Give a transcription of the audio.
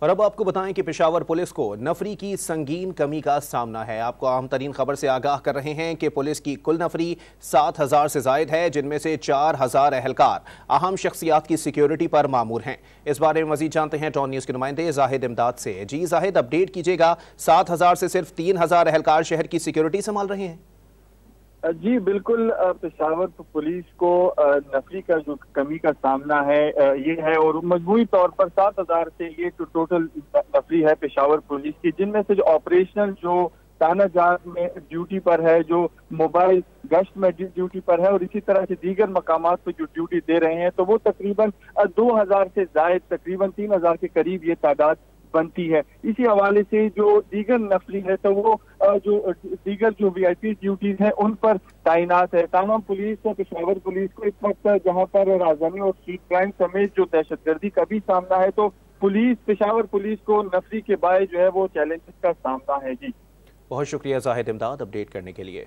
और अब आपको बताएं कि पेशावर पुलिस को नफरी की संगीन कमी का सामना है। आपको अहम तरीन खबर से आगाह कर रहे हैं कि पुलिस की कुल नफरी 7,000 से जायद है, जिनमें से 4,000 एहलकार अहम शख्सियात की सिक्योरिटी पर मामूर हैं। इस बारे में मजीद जानते हैं टॉन न्यूज़ के नुमाइंदे जाहिद इमदाद से। जी जाहिद, अपडेट कीजिएगा। 7,000 से सिर्फ 3,000 एहलकार शहर की सिक्योरिटी संभाल रहे हैं। जी बिल्कुल, पेशावर पुलिस को नफरी का जो कमी का सामना है ये है, और मजमूई तौर पर 7,000 से ये टोटल नफरी है पेशावर पुलिस की, जिनमें से जो ऑपरेशनल जो तानाजात में ड्यूटी पर है, जो मोबाइल गश्त में ड्यूटी पर है, और इसी तरह से दीगर मकामात पर जो ड्यूटी दे रहे हैं, तो वो तकरीबन 2,000 से जायद, तकरीबन 3,000 के करीब ये तादाद बनती है। इसी हवाले से जो दीगर नफरी है, तो वो जो दीगर जो VIP ड्यूटीज हैं उन पर तैनात है। तमाम पुलिस और पेशावर पुलिस को इस वक्त जहां पर राजधानी और स्ट्रीट क्राइम समेत जो दहशतगर्दी का भी सामना है, तो पेशावर पुलिस को नफरी के बाय जो है वो चैलेंजेस का सामना है। जी बहुत शुक्रिया जाहिद इमदाद अपडेट करने के लिए।